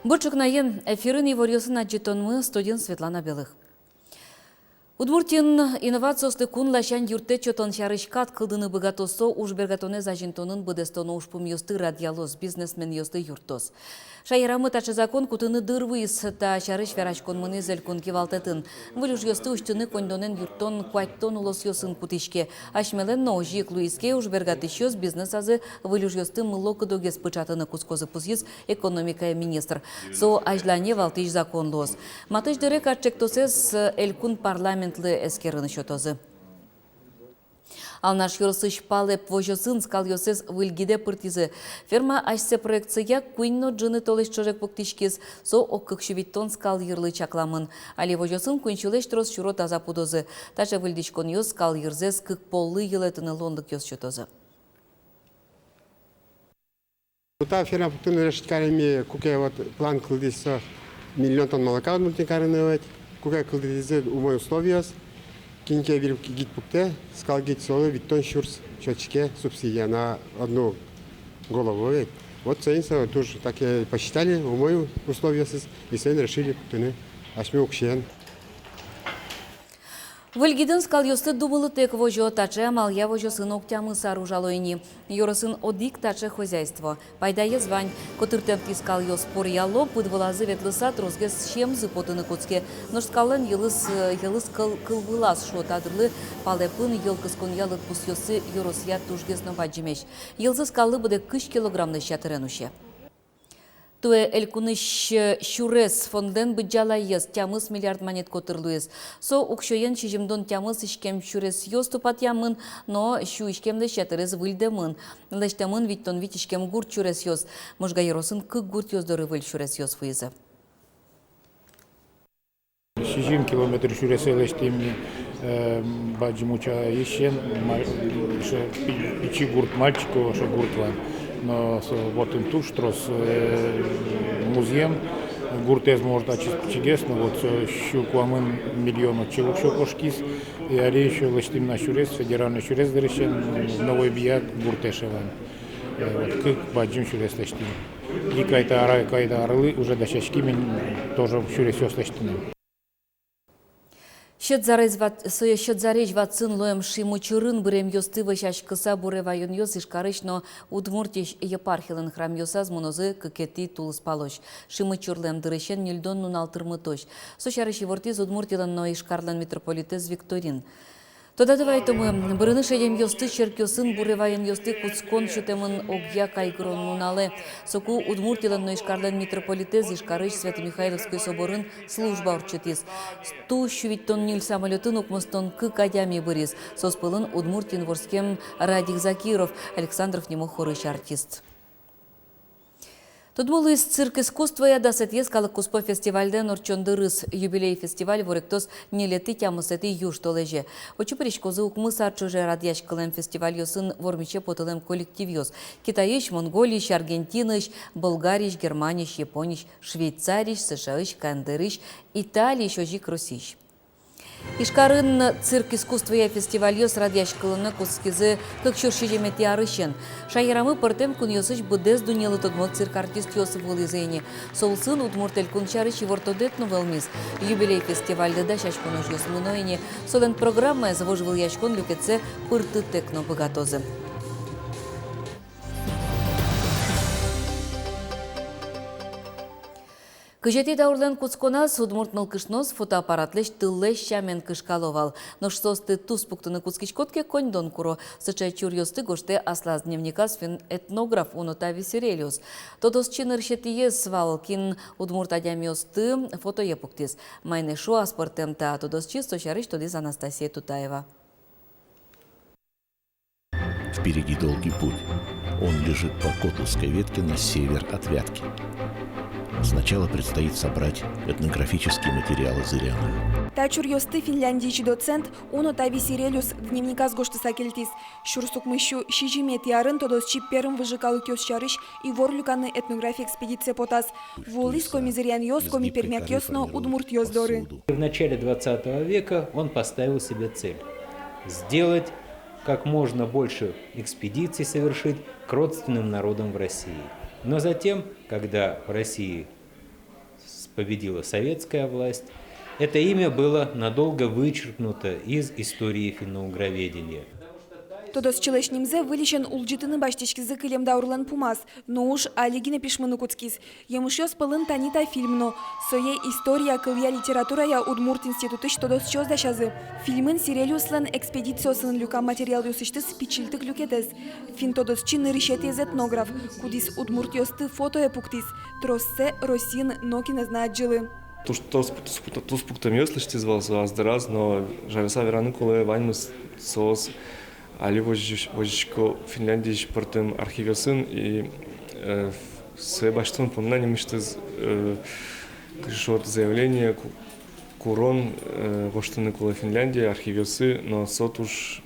Бұрчық найын эфирін евориосын аджитонмы студент Светлана Белых. Удмуртин инновациялы кун лашан юрте чотон шарышкат кылдыны богатосо уж бергатоне зажинтонын быдестоно уж пумьёсты радиалос бизнесмен ёсты юртос. Шайрамы тачы закон кутыны дырвыс та шарыш верачкон мыны зелькун кивалтетін. Вылюж ёсты уштыны кондонен юртон куайттон улос ёсын кутишке. Ашмелен ножик луиске уж бергатышёс бизнес азы вылюж ёсты мылокы догес пычатыны кускозы пузиз экономика министр. Со ажлане валтыш закон лос. Матыш дырек атчектосез элькун парламент эскерыны шотозы. Ал наш юрсыш палеп вожосын скал йосез выльгиде пыртизы. Ферма ашсе проекция куинно джыны толеш чожек поктишкез, со оккыкшевиттон скал йырлы чакламын. Али вожосын куинчулеш трос шурот азапудозы. Таже выльдичкон йос скал йырзез кык поллы йылетыны лондык йос шотозы. Та ферма поктыны решткарами куке вот план кылдыса миллион тонн молока мультикарыны кука кылдызе умой условия, киньке вилп гид пукте, скал гид солы, виттон шурс, счетчике субсидия на одну голову. Вот ценится тоже так посчитали умой условия, и цены решили пуктыны, ашми укшен. Выльгидын скал йосты думалы тек вожо таче малья вожо сын октямы сару жалойни. Йоросын одик таче хозяйство. Пайдае звань, котыртем тискал йос пор яло, пыдвылазы ветлысат розгес шемзы потыны коцке. Нож скален елыс кылвылас шо тадырлы палепын елкыскон ялыт пус йосы йоросия тужгес новаджимеш. Елзы скалы буде кыш килограммны шатыренуше. Туэ элькуныш шурес фонден быджала ез тямыз миллиард монет котырлуез. Со укшоен чижимдон тямыз ишкем шурес йоз тупат ямын, но шу ишкемде шатырез выльдемын. Лештемын виттон вит ишкем гурт шурес йоз. Можга еросын кык гурт йоздоры выль шурес йоз фыйзы. 60 километр шуресе лештемни баджимуча ишен, пичи гурт мальчику, шо гурт ван. Но вот им туш трос музеем гуртез может чудесно вот щукуамын миллиону человек шокошкис и ари еще лештим на шурес федеральный шурес дрешен новый бияк гуртешеван вот как баджим шурес лештим и кайта арлы уже до шашки мен тоже шурес лештим. Щодзаречь вацин лоем шиму чурын бурем йосты ващаш кыса буре вайон йос ишкарышно удмуртиш епархилын храм йосаз монозы кыкети тулыс палош. Шимы чурлем дырышен нюльдон нуналтырмы тош. Сошарыш евортиз удмуртилан но ишкарлан митрополитез Викторин. Тода давай тому бұрыны шедем йосты черкёсын буревайын йосты куцкон шутемын огья кайгрон нунале. Соку удмуртилан но ишкарлен митрополитез ишкарыш Свято-Михайловской соборын служба урчетиз. Сту шувиттон нюль самолетын окмостон кык адями бырис. Соспылын удмуртин ворскем Радик Закиров, Александров нему хорыш артист. Тодмолы из цирк искусства я дасет ескалы куспо фестивальде норчондырыс юбилей фестиваль воректос не леты тямысеты юж толеже. Очу пришкозы укмысар чуже радьяш кылем фестиваль йосын вормиче потылем коллектив йос. Китаиш, Монголиш, Аргентиныш, Болгариш, Германиш, Япониш, Швейцариш, СШАиш, Кандыриш, Италиш, Ожик, Русиш. Ишкарын цирк искусства я фестиваль йос радьяш кылыны кускизы как шуршижемети арышен. Шайрамы пыртем кун йосыш будез дунелы тодмол цирк артист йосып вылызейни. Солсын удмуртель кунчарыш евортодет новелмис. Юбилей фестивальды да шашконуш йос мыноини. Солен программа завожил яшкон люкеце пырты текно богатозы. Кыжети даурлен куцконас удмуртныл кышнос фотоаппаратлеш тыллеш шамен кышкаловал. Нож состы туз пуктыны куцкичкотке коньдон куро. Сычай чур йосты гоште аслаз дневника свин этнограф унота весерелиус. Тодос чиныр шетиес валкин удмурт адям йосты фото епуктис. Майне шо аспортем та тодос чисто шарыш тодис Анастасия Тутаева. Впереди долгий путь. Он лежит по Котловской ветке на север от Вятки. Сначала предстоит собрать этнографические материалы зыряных. Тачур йосты финляндийчи доцент унота весерелюс дневника с гошты сакельтис. Шурсук мыщу шижимет ярын тодос чипперым выжикалы кёс чарыш и ворлюканы этнография экспедиция потас. Волис комизырян йос, коми пермяк йосно удмурт йоздоры. В начале 20 века он поставил себе цель сделать как можно больше экспедиций совершить к родственным народам в России. Но затем, когда в России победила советская власть. Это имя было надолго вычеркнуто из истории финно-угроведения. Тодос челешнимзе вылечен улджитыны баштичкизы кылем даурлан пумас, но уж алигина пишмыны куцкиз. Емышёс пылын танита фильмно. Сое история кылья литературая Удмурт институты тодос чёз дашазы. Фильмын сирелюслан экспедициосын люка материал юсыштыс пичилтык люкетес. Фин тодос чины решетез этнограф, кудис Удмурт ёсты фото эпуктис. Троссе Росин Нокина знает жилы. Тус пуктам ёслышти звался аздыраз, но жареса вераны коле ваймыс соос али вожичко Финляндии портем архивесын и с баштон помнанием что заявление курон воштаны коле Финляндии архивесы, но сот уж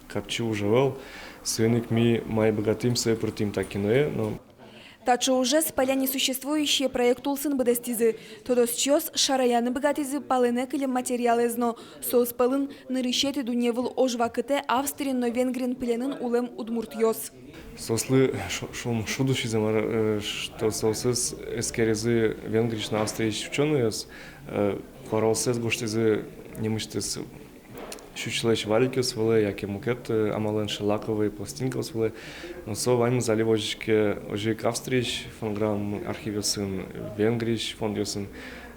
капчи уживал, свеник ми май богатым се протим такиное, но Тачо уже спаля несуществующие проект улсын бедестизы. Тодос чёс шараяны богатизы палыне кылем материалезно. Соус палын нырышеты дуневыл ожвакыте Австрин, но Венгрин пленын улем Удмурт ёс. Сослы шум шудущий замар, что соусыз эскерезы Венгрич на Австрии ученые, королсез гоштезы немыштез Шучлеш валикес вале, яке мукет амален шелаковые пластинкос вале, но со вайм заливожичке ожик Австрич, фонграмм архивесын Венгрич, фондиосын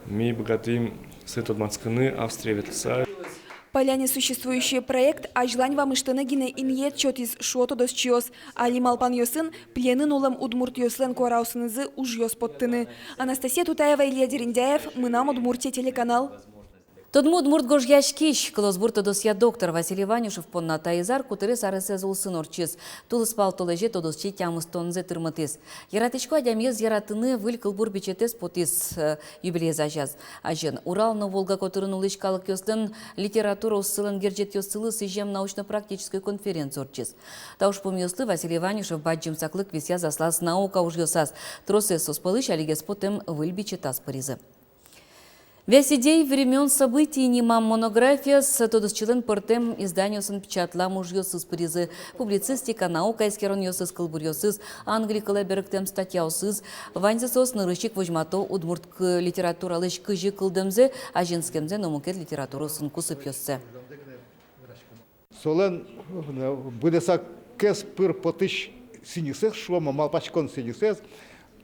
ми богатым сетот мацканы Австрия ветлса. Поляне существующий проект ажлань вам иштенегине иньет чотиз шото дос чиос, али малпан йосын пленын улам Удмурт йослен куараусынызы уж йос подтыны. Анастасия Тутаева, Илья Дериндяев, мы нам Удмуртия телеканал. Тодму Удмурт гожьяшкиш, клосбур тодосья доктор Василий Ванюшев понна таизар, кутыры сарысез улсын орчиз. Тулыс пал толеже тодосчи тямыз тонзе тырмытыз. Яратычко адямез яратыны выль кылбур бичетес потис юбилей зажаз. Ажен Урал Волга котырын улышкалық ёстын литература уссылын герджет ёссылы сыжем научно-практической конференции орчиз. Тауш помёслы Василий Ванюшев баджим саклык вися заслас наука уж ёсаз. Тросы соспалыш алигес потем выль бичетас паризы. Весь идей времен событий немам монография с тодосчилен портем изданию сын печатла мужьёсыз призы, публицистика, наука искерон ёсыз кылбурьёсыз, Англии кылаберіктем статьяусыз, ванзысос нырышик вожмато удмурт литературалыш кыжы кылдымзе, а женскемзе номукет литературу сын кусып ёссы. Солен будеса кес пыр потыш синисес, шуама малпачкон синисес,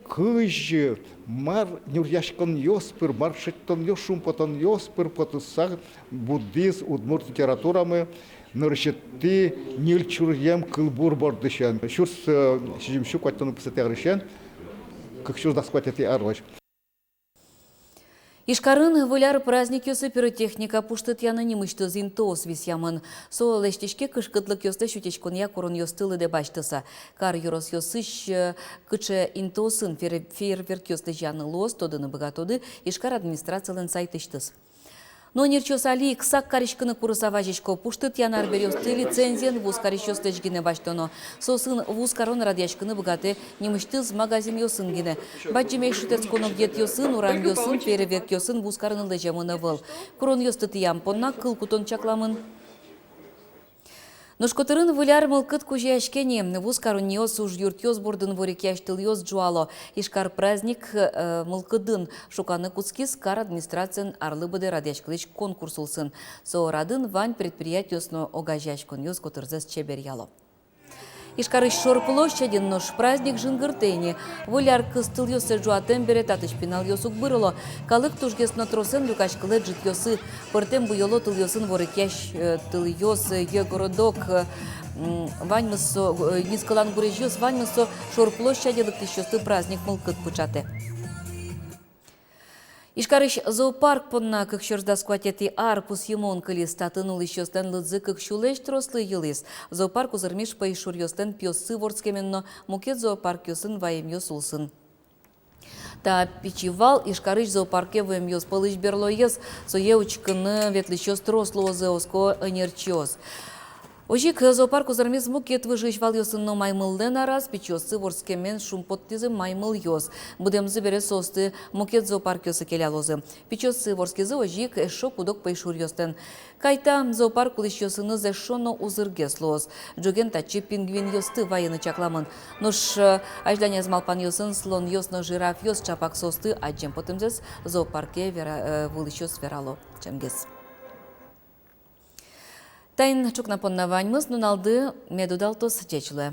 кыжы мар нюряшкон йоспыр, мар шеттон йошум потон йоспыр, потысак буддиз удмурт литературамы, ныршетти нильчурьем кылбур бордышен. Шурс сижимшу кваттону писатегрышен, как шурс даскватети арваш. Ишкарын выляр праздник ёсы пиротехника пуштыт яны немышты зинтоос висямын. Со лештишке кышкытлык ёсты шутечкон я корон ёстылы де баштыса. Кар юрос ёсыш кыче интоосын фейерверк ёсты жаны лос, тодыны богатоды ишкар администрациялын сайтыштыс. Но нерчос али ксак каришкыны курысаважечко пуштыт янар берёсты лицензиен вуз каришёсты жгине баштоно. Сосын вуз карон радяшкыны богаты немыштыз магазин ёсын гине. Баджимей шутец конов дет ёсын, урам ёсын, фейерверк ёсын вуз карыны лежемыны выл. Корон ёсты тиям понна кыл кутон чакламын. Нушкотырын выляр мылкыт кужяшкене, вуз каруньёс уж юртёс бурдын ворикяштыл ёс джуало. Ишкар праздник мылкыдын шуканы куцкис кар администрациян арлыбыды радяшкылыч конкурс улсын. Соорадын вань предприятиосно огажашкон ёс котырзес чебер яло. Ишкарыш шор площадин нож праздник жингыртени. Воляр кыстыл ёсы жуатен берет атыш пинал ёсук бырыло. Калык тужгес натросен люкашкылы жит ёсы. Пыртем буйоло тыл ёсын ворыкяш тыл ёсы егородок. Ваньмысо низкалан гуреш ёс ваньмысо шор площадилык тыщёсты праздник мылкыт пучате. Ишкарыш зоопарк понна кыкшырда скватети арпус емон кылис татынул ищёстен лыдзы кыкшулеш трослы йылис. Зоопарк узырмиш пайшур ёстен пёссы ворскеменно мукет зоопарк ёсын вайым ёс улсын. Та пичивал ишкарыш зоопарке вайым ёс пылыш берло ёс, сое учкыны ветлищёс трослы озы оско энерчёс. Ожик зоопарку зармез мукет выжиж вал йосынно маймылден арас, пичосы ворскемен шумпоттизы маймыл йос. Будемзы бере состы мукет зоопарк йосы келялозы. Пичосы ворскезы ожик эшо кудок пайшур йостен. Кайта зоопарк улиш йосыны зэшоно узыргес лоз. Джоген тачи пингвин йосты вайыны чакламын. Нош аждане змалпан йосын слон йосно жираф йос чапак состы аджем потымзес зоопарке вылиш йос верало. Чемгес. Тайн чукнапоннаваньмыз нуналды медудалтос чечілі.